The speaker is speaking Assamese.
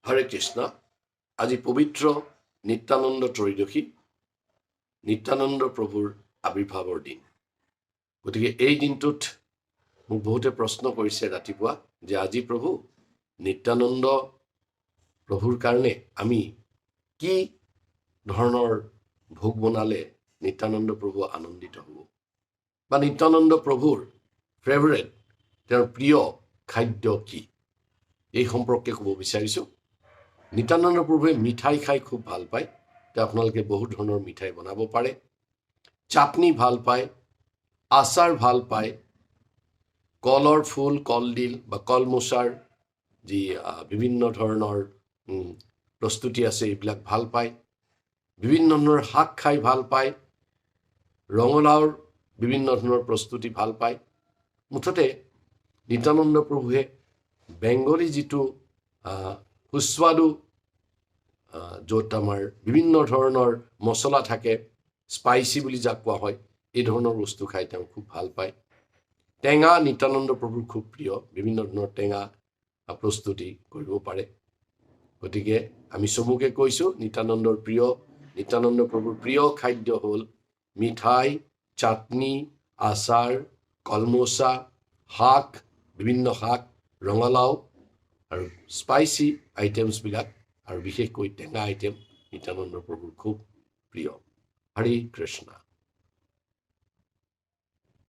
হৰে কৃষ্ণ। আজি পবিত্ৰ নিত্যানন্দ ত্ৰয়োদশী, নিত্যানন্দ প্ৰভুৰ আৱিৰ্ভাৱৰ দিন। গতিকে এই দিনটোত মোক বহুতে প্ৰশ্ন কৰিছে ৰাতিপুৱা যে আজি প্ৰভু নিত্যানন্দ প্ৰভুৰ কাৰণে আমি কি ধৰণৰ ভোগ বনালে নিত্যানন্দ প্ৰভু আনন্দিত হ'ব, বা নিত্যানন্দ প্ৰভুৰ ফেভৰেট, তেওঁৰ প্ৰিয় খাদ্য কি, এই সম্পৰ্কে ক'ব বিচাৰিছোঁ। নিত্যানন্দ প্ৰভুৱে মিঠাই খাই খুব ভাল পায়। আপোনালোকে বহুত ধৰণৰ মিঠাই বনাব পাৰে। চাটনি ভাল পায়, আচাৰ ভাল পায়, কলৰ ফুল, কলডিল বা কলমোচাৰ যি বিভিন্ন ধৰণৰ প্ৰস্তুতি আছে এইবিলাক ভাল পায়। বিভিন্ন ধৰণৰ শাক খাই ভাল পায়, ৰঙালাওৰ বিভিন্ন ধৰণৰ প্ৰস্তুতি ভাল পায়। মুঠতে নিত্যানন্দ প্ৰভুৱে বেংগলী যিটো সুস্বাদু, য'ত আমাৰ বিভিন্ন ধৰণৰ মছলা থাকে, স্পাইচি বুলি যাক কোৱা হয়, এই ধৰণৰ বস্তু খাই তেওঁ খুব ভাল পায়। টেঙা নিত্যানন্দ প্ৰভুৰ খুব প্ৰিয়, বিভিন্ন ধৰণৰ টেঙা প্ৰস্তুতি কৰিব পাৰে। গতিকে আমি চমুকে কৈছোঁ নিত্যানন্দ প্ৰভুৰ প্ৰিয় খাদ্য হ'ল মিঠাই, চাটনি, আচাৰ, কলমৌচা, শাক, বিভিন্ন শাক, ৰঙালাও আৰু স্পাইচি আইটেমছবিলাক, আৰু বিশেষকৈ টেঙা আইটেম নিত্যানন্দ প্ৰভুৰ খুব প্ৰিয়। হৰে কৃষ্ণ।